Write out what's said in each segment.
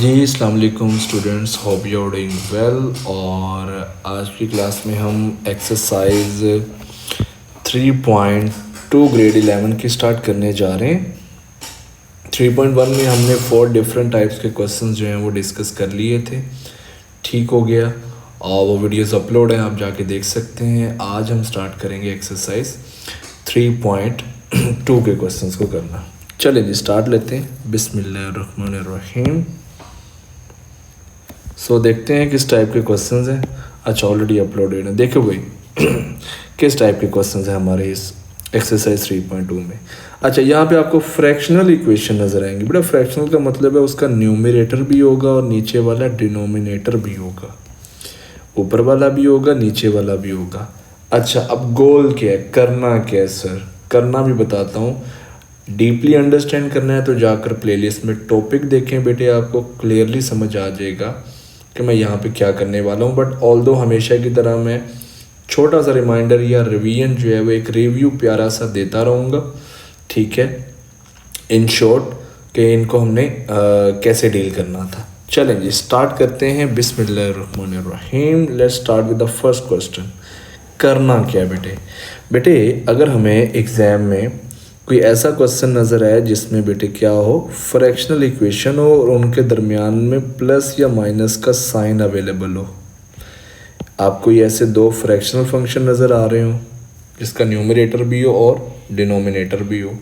जी अस्सलाम वालेकुम students, hope you are doing well. और आज की क्लास में हम एक्सरसाइज 3.2 ग्रेड 11 की स्टार्ट करने जा रहे हैं। 3.1 में हमने 4 डिफरेंट टाइप्स के क्वेश्चंस जो हैं वो डिस्कस कर लिए थे। ठीक हो गया और वो वीडियोस अपलोड हैं, आप जाके देख सकते हैं। आज हम स्टार्ट करेंगे एक्सरसाइज 3.2 के क्वेश्चंस को करना। चलिए जी स्टार्ट लेते हैं। बिस्मिल्लाहिर्रहमानिर्रहीम। देखते हैं किस टाइप के क्वेश्चंस हैं। अच्छा ऑलरेडी अपलोडेड है, देखो भाई किस टाइप के क्वेश्चंस हैं हमारे इस एक्सरसाइज 3.2 में। अच्छा यहाँ पे आपको फ्रैक्शनल इक्वेशन नज़र आएंगी। बेटा फ्रैक्शनल का मतलब है उसका न्यूमरेटर भी होगा और नीचे वाला डिनोमिनेटर भी होगा, ऊपर वाला भी होगा नीचे वाला भी होगा। अच्छा अब गोल क्या है, करना क्या है सर? करना भी बताता हूँ। डीपली अंडरस्टैंड करना है तो जाकर प्लेलिस्ट में टॉपिक देखें बेटे, आपको क्लियरली समझ आ जाएगा कि मैं यहाँ पे क्या करने वाला हूँ। बट ऑल्दो हमेशा की तरह मैं छोटा सा रिमाइंडर या रिवीजन जो है वो एक रिव्यू प्यारा सा देता रहूँगा, ठीक है, इन शॉर्ट कि इनको हमने कैसे डील करना था। चलें जी स्टार्ट करते हैं। बिस्मिल्लाहिर्रहमानिर्रहीम। Let's start with the first question. करना क्या है बेटे? बेटे अगर हमें एग्ज़ाम में कोई ऐसा क्वेश्चन नज़र आए जिसमें बेटे क्या हो, फ्रैक्शनल इक्वेशन हो और उनके दरमियान में प्लस या माइनस का साइन अवेलेबल हो, आपको ये ऐसे दो फ्रैक्शनल फंक्शन नज़र आ रहे हो जिसका न्यूमरेटर भी हो और डिनोमिनेटर भी हो,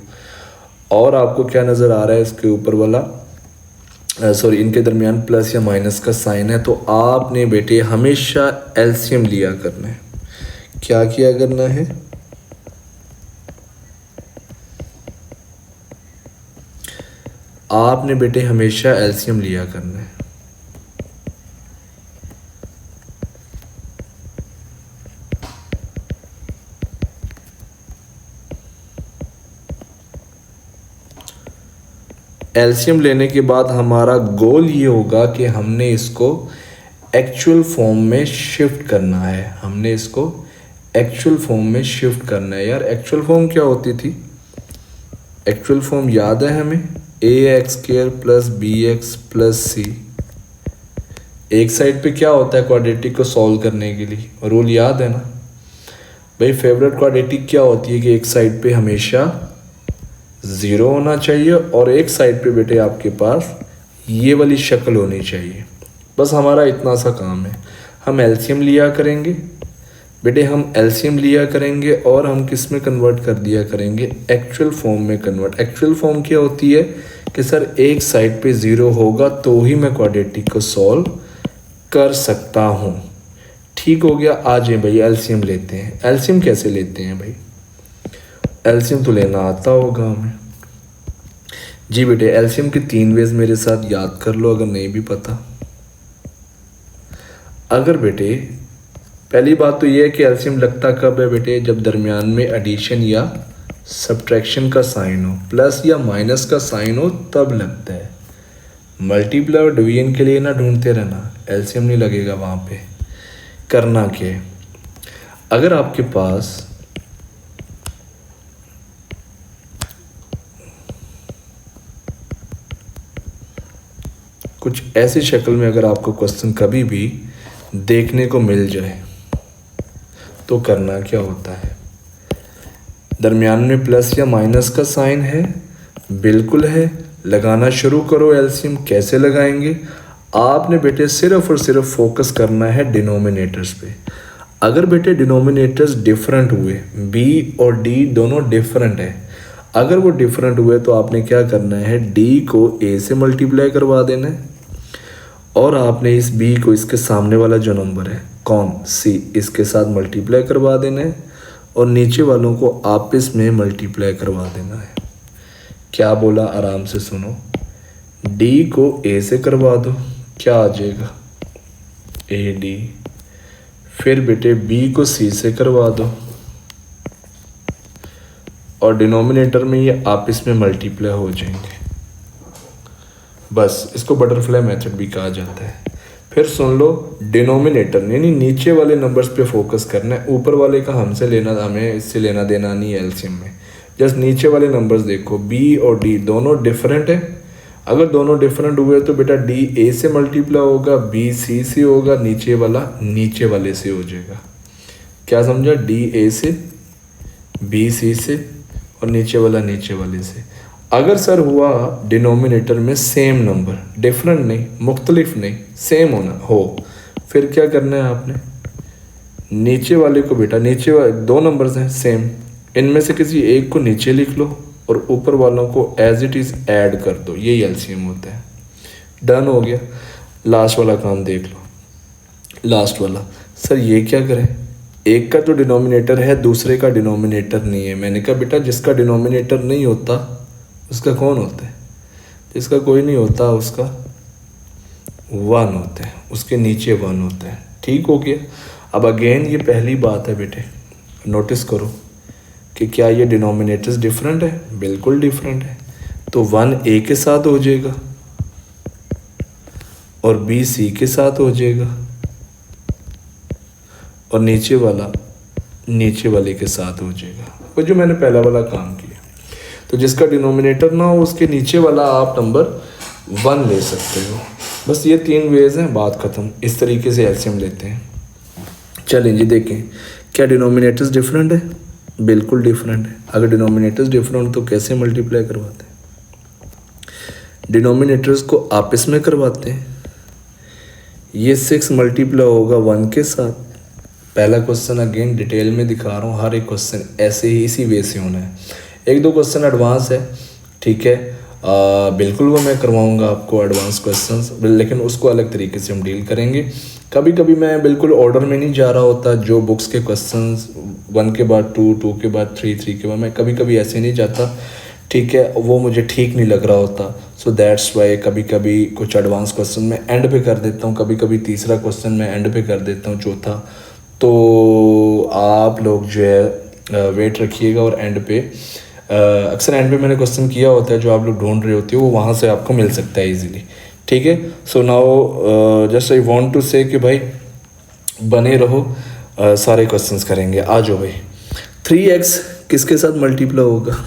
और आपको क्या नज़र आ रहा है, इसके ऊपर वाला सॉरी इनके दरमियान प्लस या माइनस का साइन है, तो आपने बेटे हमेशा एलसीएम लिया करना है। क्या किया करना है? आपने बेटे हमेशा एलसीएम लिया करना है। एलसीएम लेने के बाद हमारा गोल ये होगा कि हमने इसको एक्चुअल फॉर्म में शिफ्ट करना है। हमने इसको एक्चुअल फॉर्म में शिफ्ट करना है। यार एक्चुअल फॉर्म क्या होती थी? एक्चुअल फॉर्म याद है हमें? A x square plus b x plus c. एक साइड पे क्या होता है क्वाड्रेटिक को सॉल्व करने के लिए? रूल याद है ना भाई? फेवरेट क्वाड्रेटिक क्या होती है कि एक साइड पे हमेशा ज़ीरो होना चाहिए और एक साइड पे बेटे आपके पास ये वाली शक्ल होनी चाहिए। बस हमारा इतना सा काम है। हम एलसीएम लिया करेंगे बेटे, हम एलसीएम लिया करेंगे और हम किस में कन्वर्ट कर दिया करेंगे? एक्चुअल फॉर्म में कन्वर्ट। एक्चुअल फॉर्म क्या होती है कि सर एक साइड पे ज़ीरो होगा तो ही मैं क्वाड्रेटिक को सॉल्व कर सकता हूँ। ठीक हो गया। आ जाए भाई एलसीएम लेते हैं। एलसीएम कैसे लेते हैं भाई? एलसीएम तो लेना आता होगा हमें। जी बेटे एलसीएम के 3 वेज मेरे साथ याद कर लो अगर नहीं भी पता। अगर बेटे पहली बात तो ये है कि एलसीएम लगता कब है बेटे? जब दरमियान में एडिशन या सब्ट्रैक्शन का साइन हो, प्लस या माइनस का साइन हो तब लगता है। मल्टीप्लाई और डिवीजन के लिए ना ढूंढते रहना, एलसीएम नहीं लगेगा वहाँ पे। करना क्या है? अगर आपके पास कुछ ऐसी शक्ल में अगर आपको क्वेश्चन कभी भी देखने को मिल जाए तो करना क्या होता है? दरमियान में प्लस या माइनस का साइन है, बिल्कुल है। लगाना शुरू करो एलसीएम। कैसे लगाएंगे? आपने बेटे सिर्फ और सिर्फ फोकस करना है डिनोमिनेटर्स पे। अगर बेटे डिनोमिनेटर्स डिफरेंट हुए, बी और डी दोनों डिफरेंट है, अगर वो डिफरेंट हुए तो आपने क्या करना है? डी को ए से मल्टीप्लाई करवा देना है और आपने इस बी को इसके सामने वाला जो नंबर है कौन सी, इसके साथ मल्टीप्लाई करवा देना है और नीचे वालों को आपस में मल्टीप्लाई करवा देना है। क्या बोला? आराम से सुनो। डी को ए से करवा दो, क्या आ जाएगा? A D. फिर बेटे बी को सी से करवा दो और डिनोमिनेटर में ये आपस में मल्टीप्लाई हो जाएंगे। बस इसको बटरफ्लाई मेथड भी कहा जाता है। फिर सुन लो, डिनोमिनेटर यानी नीचे वाले नंबर्स पे फोकस करना है, ऊपर वाले का हमें इससे लेना देना नहीं है एलसीएम में। जस्ट नीचे वाले नंबर्स देखो, बी और डी दोनों डिफरेंट है। अगर दोनों डिफरेंट हुए तो बेटा डी ए से मल्टीप्लाई होगा, बी सी से होगा, नीचे वाला नीचे वाले से हो जाएगा। क्या समझा? डी ए से, बी सी से और नीचे वाला नीचे वाले से। अगर सर हुआ डिनोमिनेटर में सेम नंबर, डिफरेंट नहीं, मुख्तलिफ नहीं, सेम होना हो, फिर क्या करना है आपने? नीचे वाले को बेटा, नीचे वाले दो नंबर्स हैं सेम, इनमें से किसी एक को नीचे लिख लो और ऊपर वालों को एज इट इज़ ऐड कर दो, यही एलसीएम होता है। डन हो गया। लास्ट वाला काम देख लो। लास्ट वाला, सर ये क्या करें? एक का तो डिनोमिनेटर है, दूसरे का डिनोमिनेटर नहीं है। मैंने कहा बेटा जिसका डिनोमिनेटर नहीं होता उसका कौन होता है? जिसका कोई नहीं होता उसका 1 होता है, उसके नीचे 1 होता है। ठीक हो गया। अब अगेन ये पहली बात है बेटे, नोटिस करो कि क्या ये डिनोमिनेटर्स डिफरेंट है? बिल्कुल डिफरेंट है। तो 1 ए के साथ हो जाएगा और बी सी के साथ हो जाएगा और नीचे वाला नीचे वाले के साथ हो जाएगा। वो जो मैंने पहला वाला काम किया। तो जिसका डिनोमिनेटर ना हो उसके नीचे वाला आप नंबर 1 ले सकते हो। बस ये 3 वेज हैं, बात ख़त्म। इस तरीके से एलसीएम लेते हैं। चलें जी, देखें क्या डिनोमिनेटर्स डिफरेंट है? बिल्कुल डिफरेंट है। अगर डिनोमिनेटर्स डिफरेंट तो कैसे मल्टीप्लाई करवाते हैं? डिनोमिनेटर्स को आपस में करवाते हैं। ये 6 मल्टीप्लाई होगा 1 के साथ। पहला क्वेश्चन अगेन डिटेल में दिखा रहा हूँ, हर एक क्वेश्चन ऐसे ही इसी वे से होना है। 1-2 क्वेश्चन एडवांस है, ठीक है, बिल्कुल वो मैं करवाऊँगा आपको एडवांस क्वेश्चंस, लेकिन उसको अलग तरीके से हम डील करेंगे। कभी कभी मैं बिल्कुल ऑर्डर में नहीं जा रहा होता, जो बुक्स के क्वेश्चंस 1 के बाद 2, 2 के बाद 3, 3 के बाद, मैं कभी कभी ऐसे नहीं जाता, ठीक है, वो मुझे ठीक नहीं लग रहा होता। सो दैट्स वाई कभी कभी कुछ एडवांस क्वेश्चन मैं एंड पे कर देता हूँ, कभी कभी तीसरा क्वेश्चन मैं एंड पे कर देता हूँ, चौथा। तो आप लोग जो है वेट रखिएगा और एंड पे अक्सर एंड पे मैंने क्वेश्चन किया होता है, जो आप लोग ढूंढ रहे होते हो वो वहाँ से आपको मिल सकता है इजीली, ठीक है। So now just I want to say कि भाई बने रहो, सारे क्वेश्चंस करेंगे। आ जाओ भाई। 3x किसके साथ मल्टीप्लाई होगा?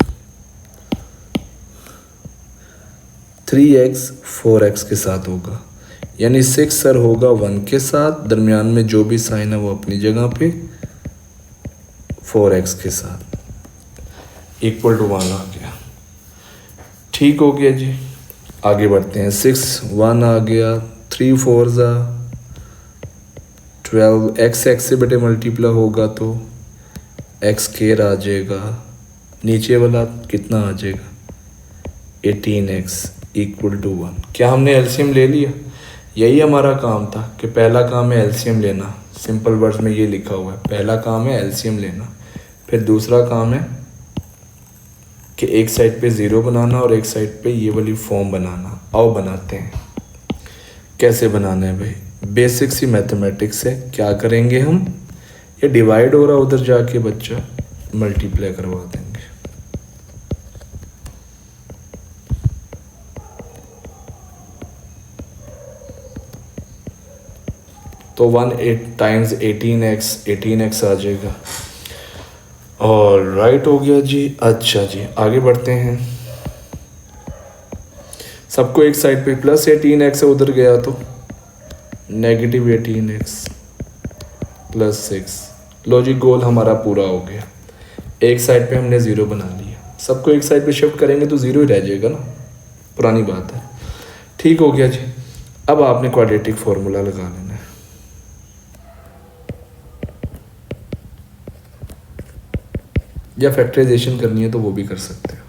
3x 4x के साथ होगा, यानी 6 सर होगा 1 के साथ, दरमियान में जो भी साइन है वो अपनी जगह पे, 4x के साथ इक्वल टू 1 आ गया। ठीक हो गया जी, आगे बढ़ते हैं। 6 1 आ गया, 3 4 12, x से बेटे मल्टीप्लाई होगा तो x स्क्वायर आ जाएगा, नीचे वाला कितना आ जाएगा 18x इक्वल टू 1। क्या हमने एलसीएम ले लिया? यही हमारा काम था कि पहला काम है एलसीएम लेना, सिंपल वर्ड्स में ये लिखा हुआ है, पहला काम है एलसीएम लेना। फिर दूसरा काम है कि एक साइड पे 0 बनाना और एक साइड पे ये वाली फॉर्म बनाना। आओ बनाते हैं। कैसे बनाना है भाई? बेसिक सी मैथमेटिक्स है। क्या करेंगे हम? ये डिवाइड हो रहा उधर जाके बच्चा मल्टीप्लाई करवा देंगे। तो 1 टाइम्स 18x आ जाएगा। और राइट हो गया जी। अच्छा जी, आगे बढ़ते हैं। सबको एक साइड पे प्लस 18x उधर गया तो नेगेटिव 18x प्लस 6। लो जी, गोल हमारा पूरा हो गया। एक साइड पे हमने 0 बना लिया, सबको एक साइड पे शिफ्ट करेंगे तो 0 ही रह जाएगा ना, पुरानी बात है। ठीक हो गया जी। अब आपने क्वाड्रेटिक फॉर्मूला लगा लेना है। या फैक्टराइजेशन करनी है तो वो भी कर सकते हो।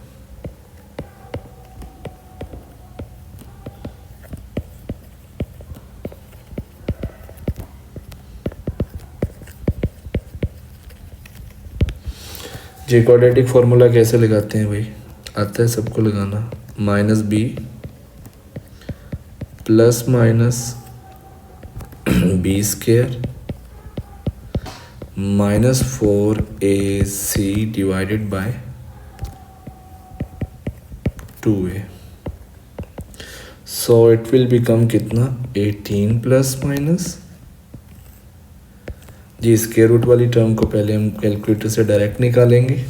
जी, क्वाड्रेटिक फार्मूला कैसे लगाते हैं भाई? आता है सबको लगाना। -b plus minus b square -4ac divided by 2a। So it will become कितना? 18 प्लस माइनस जी, स्क्वायर रूट वाली टर्म को पहले हम कैलकुलेटर से डायरेक्ट निकालेंगे।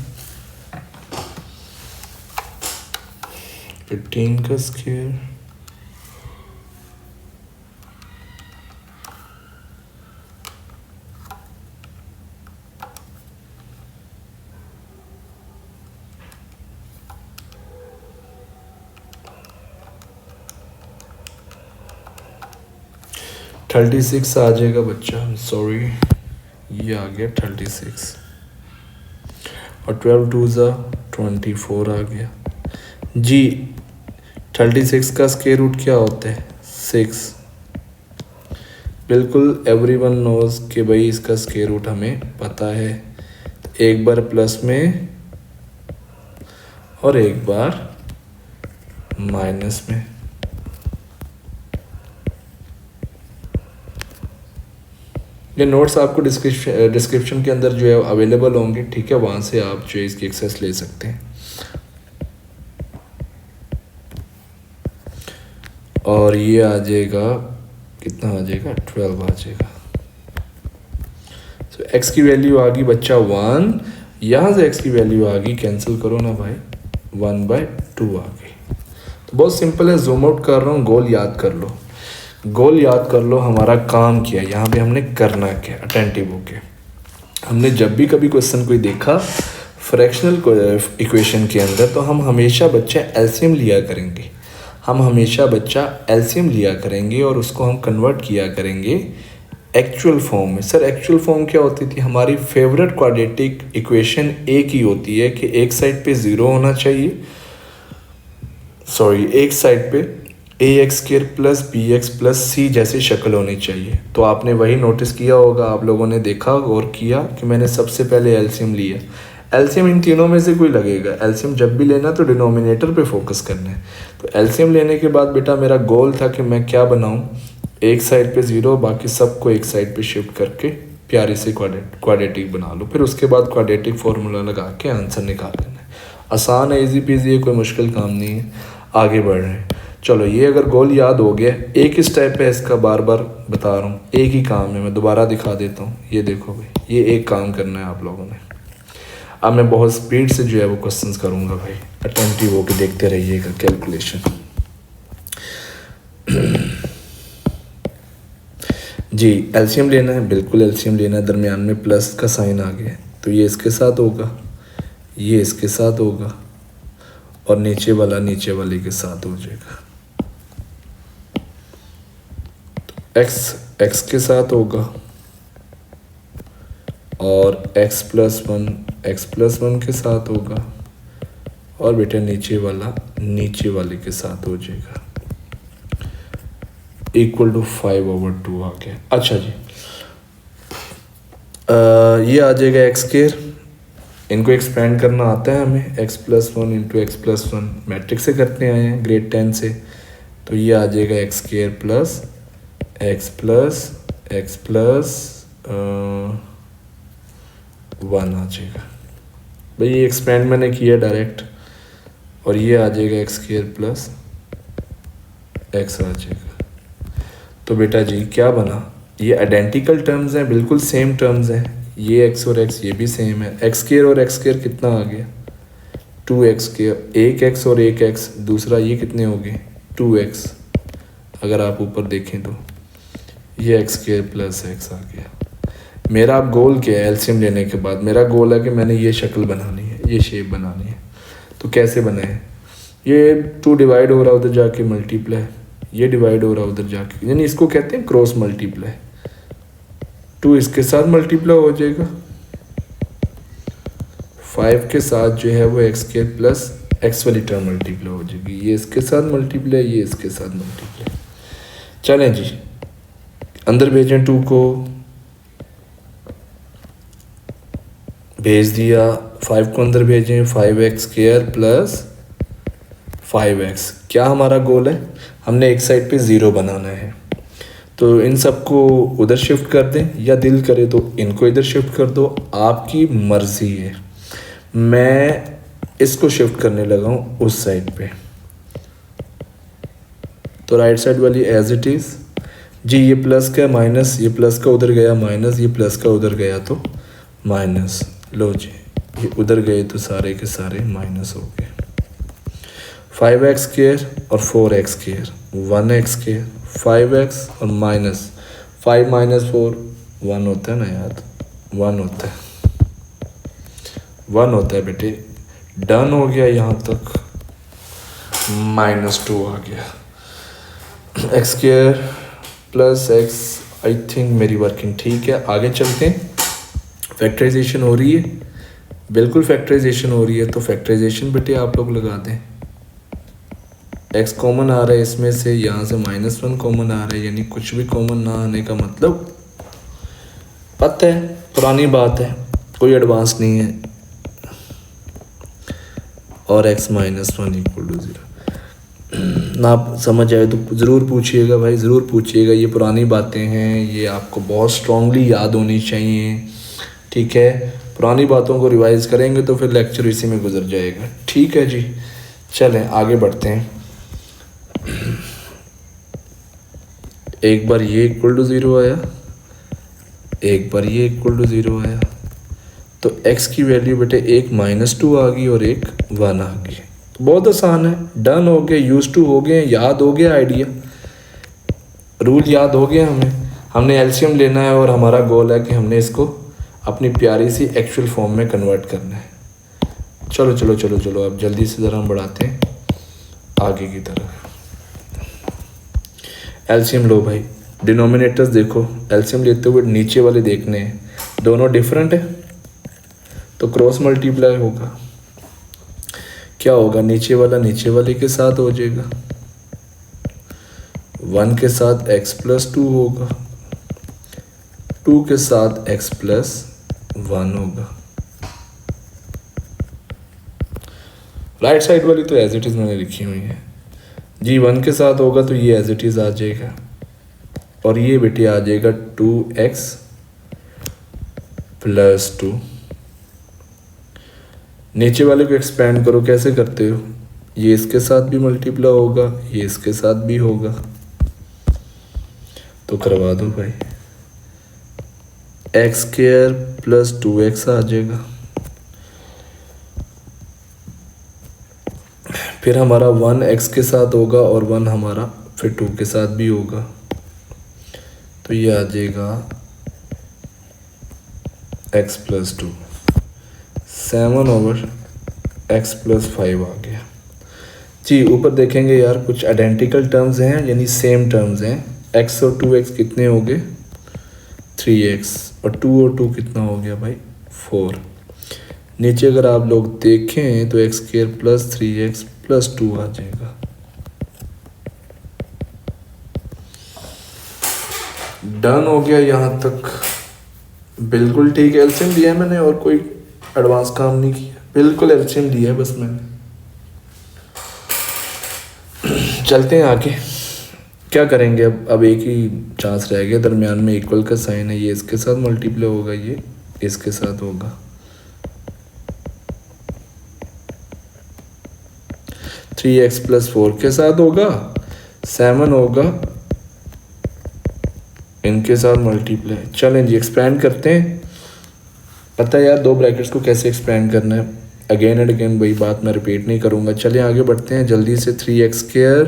18 का स्क्वायर 36 आ जाएगा बच्चा, सॉरी ये आ गया 36, और 12 टू ज़ा 24 आ गया जी। 36 का स्क्वायर रूट क्या होता है? 6। बिल्कुल एवरीवन नोज कि भाई इसका स्क्वायर रूट हमें पता है। एक बार प्लस में और एक बार माइनस में। ये नोट्स आपको डिस्क्रिप्शन के अंदर जो है अवेलेबल होंगे, ठीक है, वहाँ से आप जो है इसकी एक्सेस ले सकते हैं। और ये आ जाएगा, कितना आ जाएगा? 12 आ जाएगा। तो एक्स की वैल्यू आ गई बच्चा 1, यहाँ से एक्स की वैल्यू आ गई, कैंसिल करो ना भाई, 1/2 आ गई। तो बहुत सिंपल है, जूम आउट कर रहा हूँ, गोल याद कर लो, गोल याद कर लो, हमारा काम क्या है यहाँ पे, हमने करना क्या, अटेंटिव होके। हमने जब भी कभी क्वेश्चन कोई देखा फ्रैक्शनल इक्वेशन के अंदर, तो हम हमेशा बच्चा एलसीएम लिया करेंगे, हम हमेशा बच्चा एलसीएम लिया करेंगे और उसको हम कन्वर्ट किया करेंगे एक्चुअल फॉर्म में। सर एक्चुअल फॉर्म क्या होती थी? हमारी फेवरेट क्वाड्रेटिक इक्वेशन एक ही होती है कि एक साइड पे 0 होना चाहिए, सॉरी एक साइड पे ax² plus bx plus c जैसी शक्ल होनी चाहिए। तो आपने वही नोटिस किया होगा, आप लोगों ने देखा और किया कि मैंने सबसे पहले एलसीएम लिया। एलसीएम इन तीनों में से कोई लगेगा, एलसीएम जब भी लेना तो डिनोमिनेटर पे फोकस करना है। तो एलसीएम लेने के बाद बेटा मेरा गोल था कि मैं क्या बनाऊं, एक साइड पे 0, बाकी सबको एक साइड पे शिफ्ट करके प्यारी से क्वाड्रेटिक बना लो। फिर उसके बाद क्वाड्रेटिक फार्मूला लगा के आंसर निकाल लेना है। आसान है, इजी पीजी है, कोई मुश्किल काम नहीं है। आगे बढ़ रहे हैं, चलो ये अगर गोल याद हो गया, एक ही स्टेप है इसका, बार बार बता रहा हूँ, एक ही काम है, मैं दोबारा दिखा देता हूँ। ये देखो भाई, ये एक काम करना है आप लोगों ने। अब मैं बहुत स्पीड से जो है वो क्वेश्चंस करूँगा भाई, अटेंटिव होकर देखते रहिएगा कैलकुलेशन। जी एलसीएम लेना है, बिल्कुल एलसीएम लेना है। दरमियान में प्लस का साइन आ गया, तो ये इसके साथ होगा, ये इसके साथ होगा, और नीचे वाला नीचे वाले के साथ हो जाएगा। एक्स के साथ होगा, और x+1 के साथ होगा, और बेटा नीचे वाला नीचे वाले के साथ हो जाएगा, = 5/2 आ गया। अच्छा जी, ये आ जाएगा x², इनको एक्सपेंड करना आता है हमें, x+1 × x+1 मैट्रिक्स से करते आए हैं ग्रेड 10 से। तो ये आ जाएगा x² plus x plus x plus 1 आ जाएगा भाई, ये एक्सपेंड मैंने किया डायरेक्ट, और ये आ जाएगा x² प्लस x आ जाएगा। तो बेटा जी क्या बना, ये आइडेंटिकल टर्म्स हैं, बिल्कुल सेम टर्म्स हैं, ये x और x ये भी सेम है। x² और x² कितना आ गया? 2x², एक x और एक x, दूसरा ये कितने हो गए? 2x। अगर आप ऊपर देखें तो ये x² प्लस x आ गया। मेरा अब गोल क्या है एलसीएम लेने के बाद? मेरा गोल है कि मैंने ये शक्ल बनानी है, ये शेप बनानी है। तो कैसे बनाए? ये 2 डिवाइड हो रहा है उधर जाके मल्टीप्लाई, ये डिवाइड हो रहा है उधर जाके, यानी इसको कहते हैं क्रॉस मल्टीप्लाई। 2 इसके साथ मल्टीप्लाई हो जाएगा, 5 के साथ जो है वो x² प्लस x वाली टर्म मल्टीप्लाई हो जाएगी, ये इसके साथ मल्टीप्लाई, ये इसके साथ मल्टीप्लाई। चलें जी, अंदर भेजें 2 को, भेज दिया। 5 को अंदर भेजें, 5x² प्लस 5x। क्या हमारा गोल है? हमने एक साइड पे 0 बनाना है, तो इन सबको उधर शिफ्ट कर दें, या दिल करे तो इनको इधर शिफ्ट कर दो, आपकी मर्ज़ी है। मैं इसको शिफ्ट करने लगा हूँ उस साइड पे, तो राइट साइड वाली एज इट इज़ जी। ये प्लस का माइनस, ये प्लस का उधर गया माइनस, ये प्लस का उधर गया तो माइनस। लो जी, ये उधर गए तो सारे के सारे माइनस हो गए। 5x² और 4x², 1x², 5x और माइनस 5 - 4 1 होता है ना यार, 1 होता है, 1 होता है बेटे। डन हो गया यहाँ तक, -2 आ गया। x² plus x, I think मेरी वर्किंग ठीक है। आगे चलते हैं। फैक्टराइजेशन हो रही है, बिल्कुल फैक्टराइजेशन हो रही है, तो फैक्टराइजेशन बेटे आप लोग लगा दें। एक्स कॉमन आ रहा है इसमें से, यहाँ से -1 कॉमन आ रहा है, यानी कुछ भी कॉमन ना आने का मतलब पता है, पुरानी बात है, कोई एडवांस नहीं है। और x - 1 = 0 ना समझ आए तो ज़रूर पूछिएगा भाई, ज़रूर पूछिएगा। ये पुरानी बातें हैं, ये आपको बहुत स्ट्रांगली याद होनी चाहिए, ठीक है। पुरानी बातों को रिवाइज़ करेंगे तो फिर लेक्चर इसी में गुजर जाएगा, ठीक है जी। चलें आगे बढ़ते हैं। एक बार ये =0 आया, एक बार ये =0 आया, तो x की वैल्यू बेटे एक -2 आ गई और एक 1 आ गई। तो बहुत आसान है, डन हो गया, यूज टू हो गए, याद हो गया, आइडिया रूल याद हो गया हमें। हमने एलसीएम लेना है और हमारा गोल है कि हमने इसको अपनी प्यारी सी एक्चुअल फॉर्म में कन्वर्ट करना है। चलो चलो चलो चलो, अब जल्दी से ज़रा हम बढ़ाते हैं आगे की तरफ। एलसीएम लो भाई, डिनोमिनेटर्स देखो, एलसीएम लेते हुए नीचे वाले देखने हैं, दोनों डिफरेंट है तो क्रॉस मल्टीप्लाई होगा। क्या होगा, नीचे वाला नीचे वाले के साथ हो जाएगा, 1 के साथ x + 2 होगा, 2 के साथ x + 1 होगा। राइट साइड वाली तो एज इट इज़ मैंने लिखी हुई है जी। 1 के साथ होगा तो ये एज इट इज़ आ जाएगा, और ये बेटे आ जाएगा 2x + 2। नीचे वाले को एक्सपेंड करो, कैसे करते हो, ये इसके साथ भी मल्टीप्लाई होगा, ये इसके साथ भी होगा, तो करवा दो भाई। x² + 2x आ जाएगा। फिर हमारा 1 x के साथ होगा और 1 हमारा फिर 2 के साथ भी होगा, तो ये आ जाएगा x + 2, 7/x + 5 आ गया जी। ऊपर देखेंगे यार, कुछ आइडेंटिकल टर्म्स हैं, यानी सेम टर्म्स हैं। x और 2x कितने हो गए, 3x, और 2 और 2 कितना हो गया भाई, 4। नीचे अगर आप लोग देखें तो x² + 3x + 2 आ जाएगा। डन हो गया यहाँ तक, बिल्कुल ठीक है। एलसीएम दिया है मैंने और कोई एडवांस काम नहीं किया, बिल्कुल एलसीएम दिया है बस मैंने। चलते हैं आगे, क्या करेंगे अब एक ही चांस रह गया, दरमियान में इक्वल का साइन है, ये इसके साथ मल्टीप्लाई होगा, ये इसके साथ होगा। 3x + 4 के साथ होगा, 7 होगा, इनके साथ मल्टीप्लाई। चलें जी एक्सपेंड करते हैं। पता है यार दो ब्रैकेट्स को कैसे एक्सपेंड करना है, अगेन एंड अगेन वही बात मैं रिपीट नहीं करूँगा। चलें आगे बढ़ते हैं जल्दी से। 3x²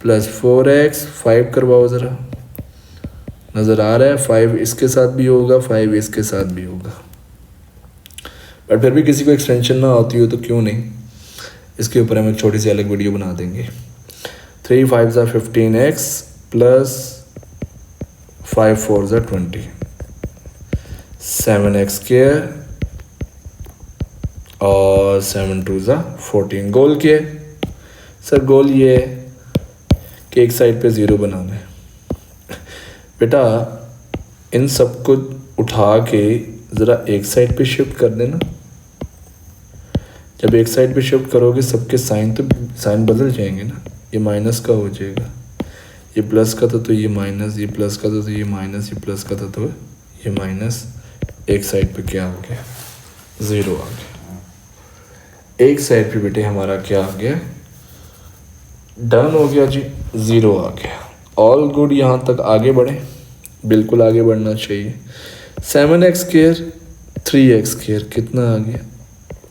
+ 4x, 5 करवाओ ज़रा, नज़र आ रहा है, 5 इसके साथ भी होगा, 5 इसके साथ भी होगा। बट फिर भी किसी को एक्सटेंशन ना आती हो तो क्यों नहीं, इसके ऊपर हम एक छोटी सी अलग वीडियो बना देंगे। 3 × 5 = 15x + 5 × 4 = 20, 7x² और 7 × 2 = 14। गोल क्या है सर, गोल ये है कि एक साइड पे 0 बनाना है। बेटा इन सब को उठा के ज़रा एक साइड पे शिफ्ट कर देना। जब एक साइड पे शिफ्ट करोगे सबके साइन बदल जाएंगे ना, ये माइनस का हो जाएगा, ये प्लस का था तो ये माइनस, ये प्लस का था तो ये माइनस, ये प्लस का था तो ये माइनस। एक साइड पे क्या आ गया, 0 आ गया। एक साइड पे बेटे हमारा क्या आ गया, डन हो गया जी, 0 आ गया। ऑल गुड, यहाँ तक आगे बढ़े, बिल्कुल आगे बढ़ना चाहिए। 7x² 3x² कितना आ गया,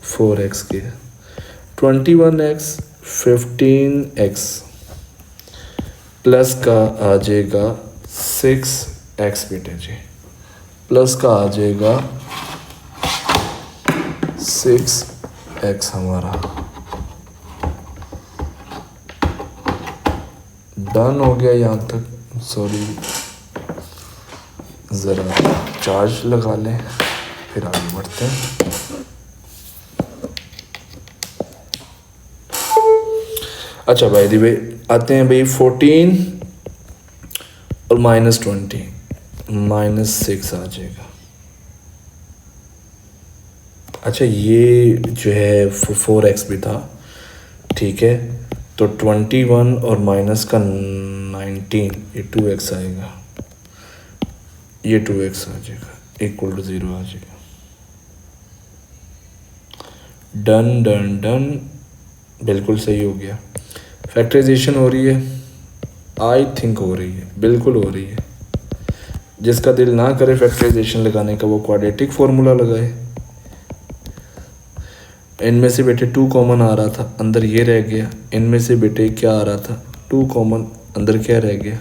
4x², 21x 15x प्लस का आ जाएगा 6x बेटे जी, प्लस का आ जाएगा 6x हमारा। डन हो गया यहाँ तक, सॉरी, ज़रा चार्ज लगा लें फिर आगे बढ़ते हैं। अच्छा भाई दी भाई आते हैं भाई 14 और -20, -6 आ जाएगा। अच्छा ये जो है 4x भी था, ठीक है, तो 21 और माइनस का 19, ये 2x आएगा, ये 2x आ जाएगा, इक्वल टू 0 आ जाएगा। डन डन डन, बिल्कुल सही हो गया। फैक्टराइजेशन हो रही है, आई थिंक हो रही है, बिल्कुल हो रही है। जिसका दिल ना करे फैक्टराइजेशन लगाने का वो क्वाड्रेटिक फार्मूला लगाए। इनमें से बेटे 2 कॉमन आ रहा था, अंदर ये रह गया। इनमें से बेटे क्या आ रहा था, 2 कॉमन, अंदर क्या रह गया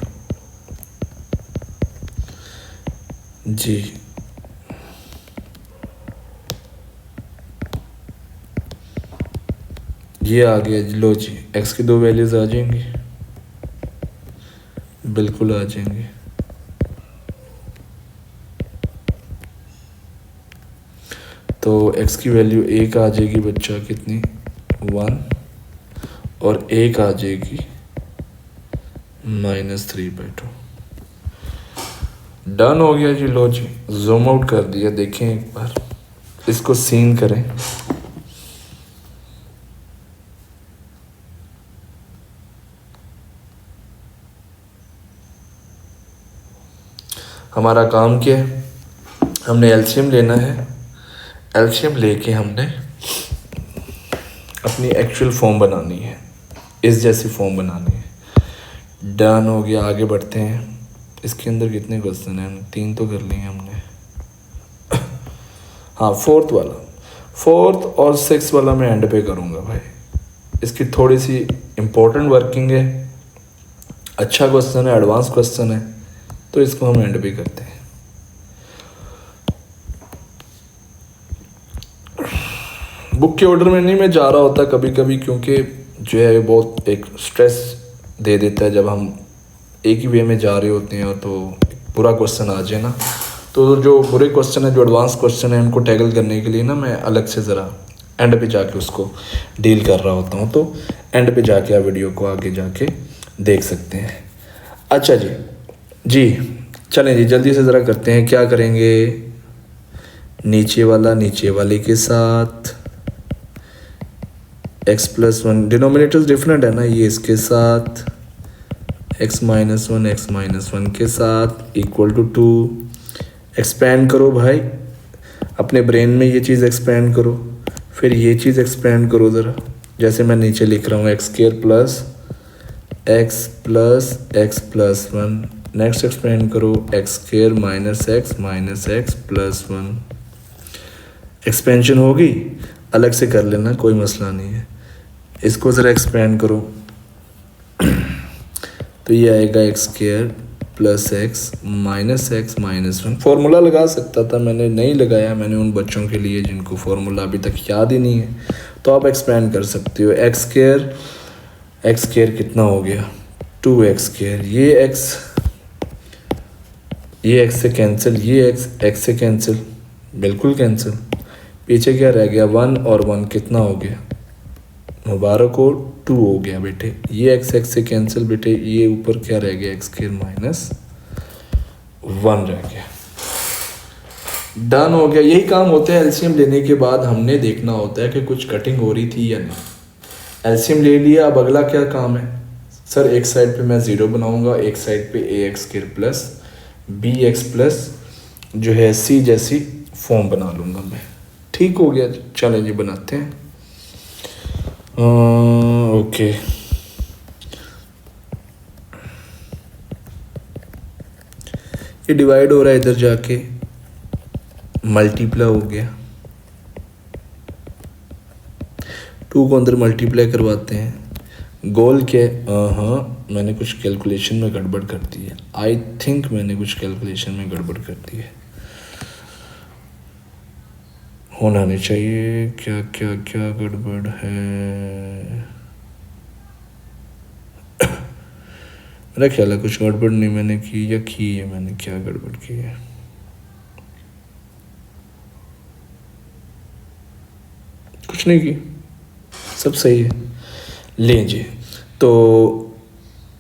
जी, ये आ गया। लो जी, x की 2 वैल्यूज़ आ जाएंगी, बिल्कुल आ जाएंगी। तो x की वैल्यू 1 आ जाएगी बच्चा, कितनी, 1, और 1 आ जाएगी -3/2। डन हो गया जी। लो जी, जूम आउट कर दिया, देखें एक बार, इसको सीन करें। हमारा काम क्या है, हमने एलसीएम लेना है। एलसीएम लेके हमने अपनी एक्चुअल फॉर्म बनानी है, इस जैसी फॉर्म बनानी है। डन हो गया, आगे बढ़ते हैं। इसके अंदर कितने क्वेश्चन हैं, 3 तो कर लिए हमने। हाँ, 4th वाला, 4th और 6th वाला मैं एंड पे करूँगा भाई। इसकी थोड़ी सी इम्पोर्टेंट वर्किंग है, अच्छा क्वेश्चन है, एडवांस क्वेश्चन है, तो इसको हम एंड पे करते हैं। बुक के ऑर्डर में नहीं मैं जा रहा होता कभी कभी, क्योंकि जो है बहुत एक स्ट्रेस दे देता है जब हम एक ही वे में जा रहे होते हैं, तो बुरा क्वेश्चन आ जाए ना, तो जो बुरे क्वेश्चन है, जो एडवांस क्वेश्चन है, उनको टैकल करने के लिए ना मैं अलग से ज़रा एंड पे जाके उसको डील कर रहा होता हूँ। तो एंड पे जाके आप वीडियो को आगे जाके देख सकते हैं। अच्छा जी जी, चलें जी, जल्दी से ज़रा करते हैं। क्या करेंगे, नीचे वाला नीचे वाले के साथ, x+1, डिनोमिनेटर्स डिफरेंट है ना, ये इसके साथ, x-1 के साथ इक्वल टू 2। एक्सपेंड करो भाई, अपने ब्रेन में ये चीज़ एक्सपेंड करो, फिर ये चीज़ एक्सपेंड करो ज़रा, जैसे मैं नीचे लिख रहा हूँ, x² plus x+1। Next expand करो, x² minus x plus 1। Expansion हो गई, अलग से कर लेना, कोई मसला नहीं है। इसको ज़रा एक्सपेंड करो, तो ये आएगा x² plus x minus 1। Formula लगा सकता था, मैंने नहीं लगाया। मैंने उन बच्चों के लिए जिनको फार्मूला अभी तक याद ही नहीं है, तो आप एक्सपेंड कर सकते हो। x² कितना हो गया, 2x²। ये x से कैंसिल, ये x से कैंसिल, बिल्कुल कैंसिल। पीछे क्या रह गया, 1 और 1 कितना हो गया, मुबारक हो, 2 हो गया बेटे। ये x से कैंसिल बेटे, ये ऊपर क्या रह गया, x² माइनस 1 रह गया। डन हो गया। यही काम होता है एलसीएम लेने के बाद, हमने देखना होता है कि कुछ कटिंग हो रही थी या नहीं। एलसीएम ले लिया, अब अगला क्या काम है सर, एक साइड पे मैं 0 बनाऊंगा, एक साइड पे ax² प्लस bx प्लस जो है c जैसी फॉर्म बना लूँगा मैं। ठीक हो गया, चलें जी बनाते हैं। ओके, ये डिवाइड हो रहा है, इधर जाके मल्टीप्लाई हो गया। 2 को अंदर मल्टीप्लाई करवाते हैं। गोल क्या है, हाँ मैंने कुछ कैलकुलेशन में गड़बड़ कर दी है। आई थिंक मैंने कुछ कैलकुलेशन में गड़बड़ कर दी है, होना नहीं चाहिए। क्या क्या क्या गड़बड़ है, मेरा ख्याल है कुछ गड़बड़ नहीं मैंने की, या की है मैंने, क्या गड़बड़ की है? कुछ नहीं की, सब सही है। लें जी, तो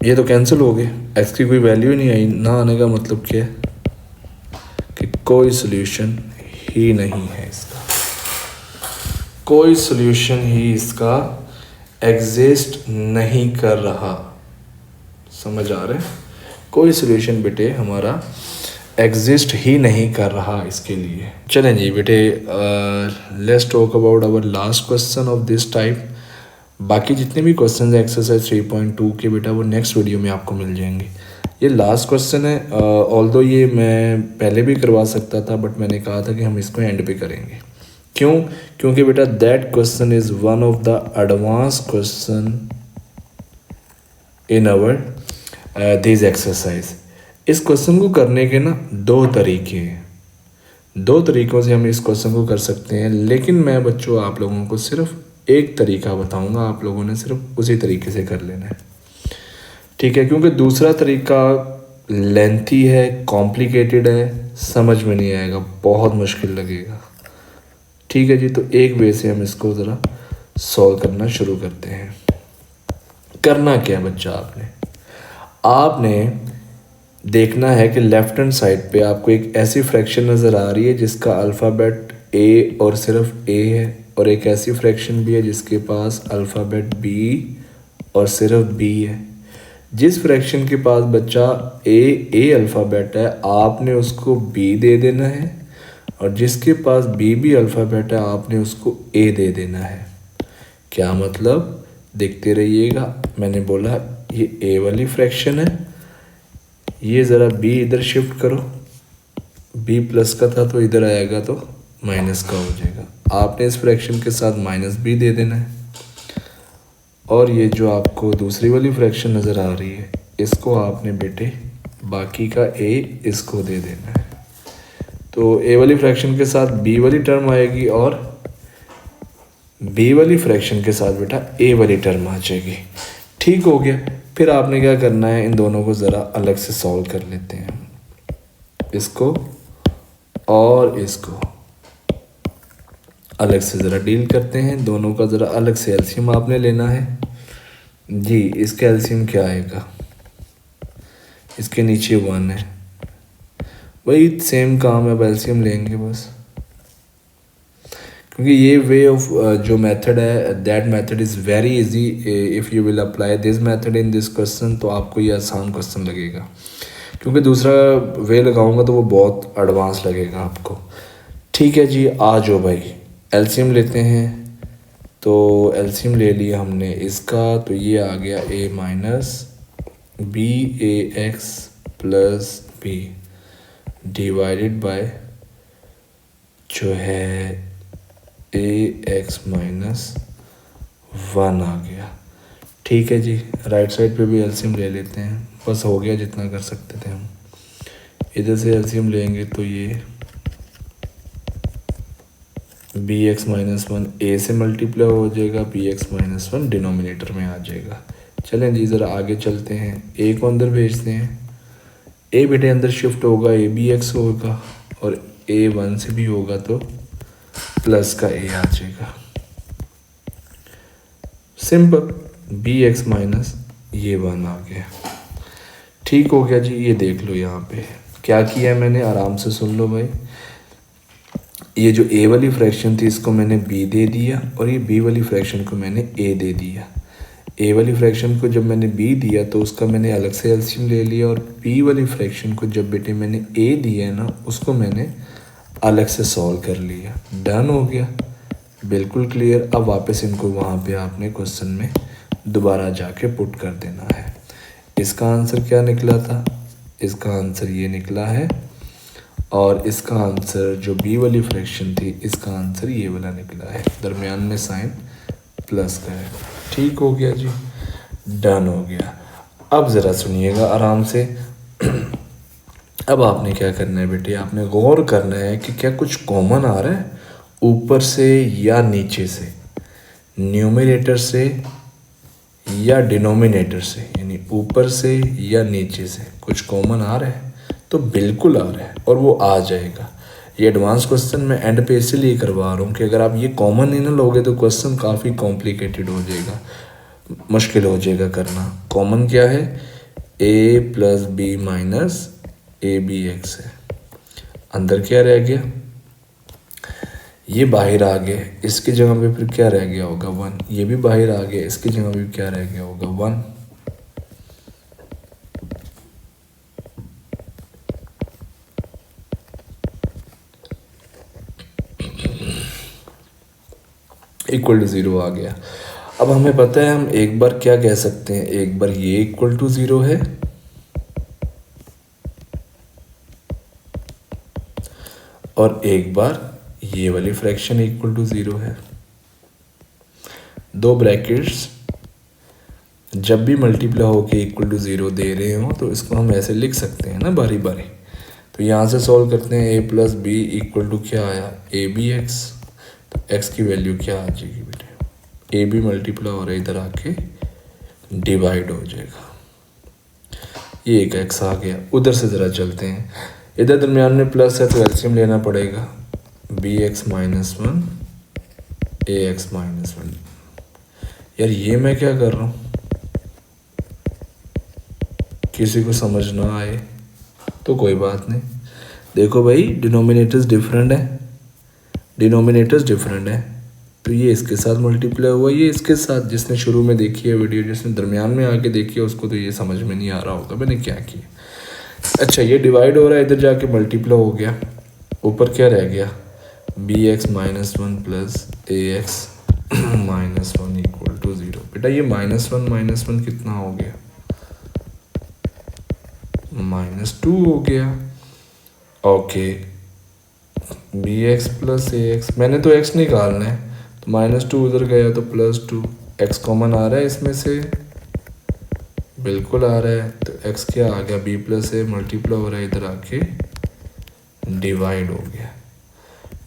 ये तो कैंसिल हो गए, एक्स की कोई वैल्यू ही नहीं आई। ना आने का मतलब क्या है कि कोई सोल्यूशन ही नहीं है इसका, कोई सोल्यूशन ही इसका एग्जिस्ट नहीं कर रहा। समझ आ रहा है? कोई सोल्यूशन बेटे हमारा एग्जिस्ट ही नहीं कर रहा इसके लिए। चलें जी बेटे, let's talk about our last question of this type. बाकी जितने भी क्वेश्चन हैं एक्सरसाइज 3.2 के बेटा वो नेक्स्ट वीडियो में आपको मिल जाएंगे। ये लास्ट क्वेश्चन है, ऑल्दो ये मैं पहले भी करवा सकता था, बट मैंने कहा था कि हम इसको एंड पे करेंगे। क्यों? क्योंकि बेटा that question is one of the advance question in our this exercise. इस क्वेश्चन को करने के ना दो तरीके हैं, दो तरीक़ों से हम इस क्वेश्चन को कर सकते हैं, लेकिन मैं बच्चों आप लोगों को सिर्फ एक तरीका बताऊंगा, आप लोगों ने सिर्फ उसी तरीके से कर लेना है, ठीक है? क्योंकि दूसरा तरीका लेंथी है, कॉम्प्लिकेटेड है, समझ में नहीं आएगा, बहुत मुश्किल लगेगा, ठीक है जी? तो एक वे से हम इसको ज़रा सॉल्व करना शुरू करते हैं। करना क्या है बच्चा, आपने देखना है कि लेफ्ट हैंड साइड पे आपको एक ऐसी फ्रैक्शन नज़र आ रही है जिसका अल्फ़ाबेट ए और सिर्फ ए है, और एक ऐसी फ्रैक्शन भी है जिसके पास अल्फ़ाबेट बी और सिर्फ बी है। जिस फ्रैक्शन के पास बच्चा ए अल्फ़ाबेट है आपने उसको बी दे देना है, और जिसके पास बी अल्फ़ाबेट है आपने उसको ए दे देना है। क्या मतलब? देखते रहिएगा। मैंने बोला ये ए वाली फ्रैक्शन है, ये ज़रा बी इधर शिफ्ट करो, बी प्लस का था तो इधर आएगा तो माइनस का हो जाएगा। आपने इस फ्रैक्शन के साथ माइनस बी दे देना है, और ये जो आपको दूसरी वाली फ्रैक्शन नज़र आ रही है इसको आपने बेटे बाकी का ए इसको दे देना है। तो ए वाली फ्रैक्शन के साथ बी वाली टर्म आएगी, और बी वाली फ्रैक्शन के साथ बेटा ए वाली टर्म आ जाएगी। ठीक हो गया। फिर आपने क्या करना है, इन दोनों को ज़रा अलग से सॉल्व कर लेते हैं, इसको और इसको अलग से ज़रा डील करते हैं। दोनों का ज़रा अलग से एलसीएम आपने लेना है जी। इसका एलसीएम क्या आएगा? इसके नीचे 1 है, वही सेम काम है, एलसीएम लेंगे बस। क्योंकि ये वे ऑफ जो मेथड है that method is very easy if you will apply this method in this question, तो आपको ये आसान क्वेश्चन लगेगा। क्योंकि दूसरा वे लगाऊंगा तो वो बहुत एडवांस लगेगा आपको। ठीक है जी, आ जाओ भाई, एलसीएम लेते हैं। तो एलसीएम ले लिया हमने इसका, तो ये आ गया a minus b a x plus b divided by जो है ए एक्स माइनस 1 आ गया। ठीक है जी, राइट साइड पे भी एलसीएम ले लेते हैं, बस हो गया जितना कर सकते थे हम। इधर से एलसीएम लेंगे तो ये बी एक्स माइनस 1 ए से मल्टीप्लाई हो जाएगा, बी एक्स माइनस 1 डिनोमिनेटर में आ जाएगा। चलें जी ज़रा आगे चलते हैं, ए को अंदर भेजते हैं। ए बेटे अंदर शिफ्ट होगा, ए बी एक्स होगा, और ए 1 से भी होगा तो प्लस का ए आ जाएगा। सिंपल, बी एक्स माइनस ये 1 आ गया। ठीक हो गया जी। ये देख लो यहाँ पे क्या किया है मैंने, आराम से सुन लो भाई। ये जो ए वाली फ्रैक्शन थी इसको मैंने बी दे दिया, और ये बी वाली फ्रैक्शन को मैंने ए दे दिया। ए वाली फ्रैक्शन को जब मैंने बी दिया तो उसका मैंने अलग से एलसीएम ले लिया, और बी वाली फ्रैक्शन को जब बेटे मैंने ए दिया ना उसको मैंने अलग से सॉल्व कर लिया। डन हो गया, बिल्कुल क्लियर। अब वापस इनको वहाँ पे आपने क्वेश्चन में दोबारा जाके पुट कर देना है। इसका आंसर क्या निकला था? इसका आंसर ये निकला है, और इसका आंसर जो बी वाली फ्रैक्शन थी इसका आंसर ये वाला निकला है, दरमियान में साइन प्लस का है। ठीक हो गया जी, डन हो गया। अब ज़रा सुनिएगा आराम से। अब आपने क्या करना है बेटे, आपने गौर करना है कि क्या कुछ कॉमन आ रहा है ऊपर से या नीचे से, न्यूमरेटर से या डिनोमिनेटर से, यानी ऊपर से या नीचे से कुछ कॉमन आ रहा है तो बिल्कुल आ रहा है और वो आ जाएगा। ये एडवांस क्वेश्चन मैं एंड पे इसीलिए करवा रहा हूँ कि अगर आप ये कॉमन नहीं ना लोगे तो क्वेश्चन काफ़ी कॉम्प्लिकेटेड हो जाएगा, मुश्किल हो जाएगा करना। कॉमन क्या है, a plus b minus a b x है। अंदर क्या रह गया, ये बाहर आ गया, इसकी जगह पे फिर क्या रह गया होगा 1। ये भी बाहर आ गया, इसकी जगह पे क्या रह गया होगा 1। इक्वल टू 0 आ गया। अब हमें पता है हम एक बार क्या कह सकते हैं, एक बार ये इक्वल टू 0 है और एक बार ये वाली फ्रैक्शन इक्वल टू 0 है। दो ब्रैकेट्स जब भी मल्टीप्लाई होके इक्वल टू 0 दे रहे हो तो इसको हम ऐसे लिख सकते हैं ना बारी बारी। तो यहाँ से सॉल्व करते हैं, ए प्लस बी इक्वल टू क्या आया, ए बी एक्स। तो एक्स की वैल्यू क्या आ जाएगी बेटे, ए बी मल्टीप्लाई हो रहा है इधर आके डिवाइड हो जाएगा। ये एक एक्स आ गया। उधर से ज़रा चलते हैं, इधर दरमियान में प्लस है तो एलसीएम लेना पड़ेगा, बी एक्स माइनस 1 ए एक्स माइनस 1। यार ये मैं क्या कर रहा हूँ, किसी को समझ ना आए तो कोई बात नहीं। देखो भाई डिनोमिनेटर्स डिफरेंट है, डिनोमिनेटर्स डिफरेंट है, तो ये इसके साथ मल्टीप्लाई हुआ, ये इसके साथ। जिसने शुरू में देखी है वीडियो, जिसने दरमियान में आके देखी है उसको तो ये समझ में नहीं आ रहा होगा मैंने क्या किया। अच्छा ये डिवाइड हो रहा है, इधर जाके मल्टीप्लाई हो गया, ऊपर क्या रह गया, b x minus 1 plus a x minus 1 equal to 0। बेटा ये -1 कितना हो गया, -2 हो गया। Okay B x plus a x, मैंने तो एक्स निकालना है तो -2 उधर गया तो +2, एक्स कॉमन आ रहा है इसमें से, बिल्कुल आ रहा है। तो एक्स क्या आ गया, बी प्लस ए मल्टीप्लाई हो रहा है इधर आके डिवाइड हो गया।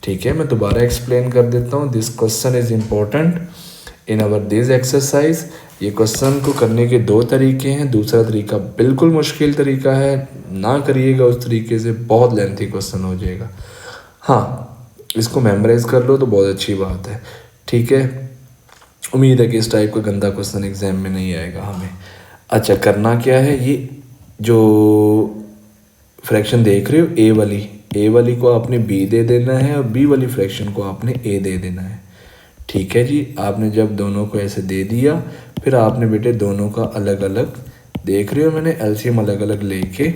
ठीक है, मैं दोबारा एक्सप्लेन कर देता हूँ। This question is important in our this exercise. ये क्वेश्चन को करने के दो तरीके हैं। दूसरा तरीका बिल्कुल मुश्किल तरीका है, ना करिएगा उस तरीके से, बहुत लेंथी क्वेश्चन हो जाएगा। हाँ इसको मेमोराइज कर लो तो बहुत अच्छी बात है। ठीक है, उम्मीद है कि इस टाइप का गंदा क्वेश्चन एग्जाम में नहीं आएगा हमें। अच्छा करना क्या है, ये जो फ्रैक्शन देख रहे हो ए वाली को आपने बी दे देना है और बी वाली फ्रैक्शन को आपने ए दे देना है। ठीक है जी, आपने जब दोनों को ऐसे दे दिया फिर आपने बेटे दोनों का अलग अलग, देख रहे हो मैंने एलसीएम अलग अलग लेके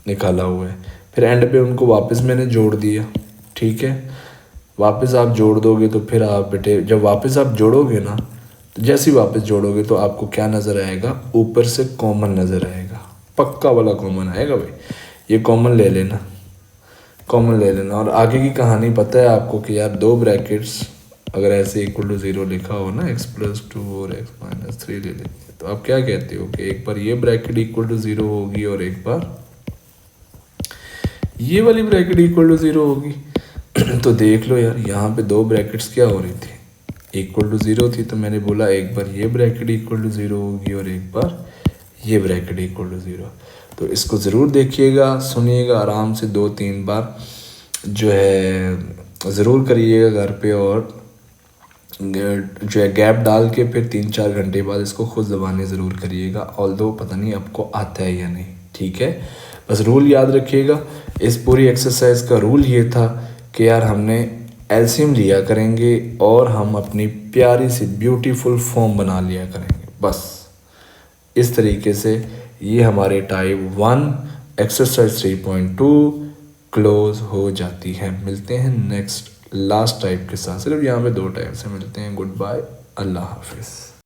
निकाला हुआ है, फिर एंड पे उनको वापस मैंने जोड़ दिया। ठीक है, वापस आप जोड़ दोगे तो फिर आप बेटे जब वापस आप जोड़ोगे ना, तो जैसे ही वापस जोड़ोगे तो आपको क्या नज़र आएगा, ऊपर से कॉमन नज़र आएगा, पक्का वाला कॉमन आएगा भाई। ये कॉमन ले लेना, कॉमन ले लेना। और आगे की कहानी पता है आपको कि यार दो ब्रैकेट्स अगर ऐसे इक्वल टू 0 लिखा हो ना, x+2 और x-3 ले लेंगे तो आप क्या कहते हो कि एक बार ये ब्रैकेट इक्वल टू 0 होगी और एक बार ये वाली ब्रैकेट इक्वल टू 0 होगी। तो देख लो यार यहाँ पे दो ब्रैकेट्स क्या हो रही थी, इक्वल टू 0 थी, तो मैंने बोला एक बार ये ब्रैकेट इक्वल टू 0 होगी और एक बार ये ब्रैकेट इक्वल टू 0। तो इसको ज़रूर देखिएगा, सुनिएगा आराम से 2-3 बार जो है ज़रूर करिएगा घर पे, और जो है गैप डाल के फिर 3-4 घंटे बाद इसको खुद ज़बानी ज़रूर करिएगा, ऑल्दो पता नहीं आपको आता है या नहीं। ठीक है, बस रूल याद रखिएगा। इस पूरी एक्सरसाइज का रूल ये था कि यार हमने एलसीएम लिया करेंगे और हम अपनी प्यारी सी ब्यूटीफुल फॉर्म बना लिया करेंगे। बस इस तरीके से ये हमारे टाइप 1 एक्सरसाइज 3.2 क्लोज हो जाती है। मिलते हैं नेक्स्ट लास्ट टाइप के साथ, सिर्फ यहाँ पे 2 टाइप से मिलते हैं। गुड बाय, अल्लाह हाफिज़।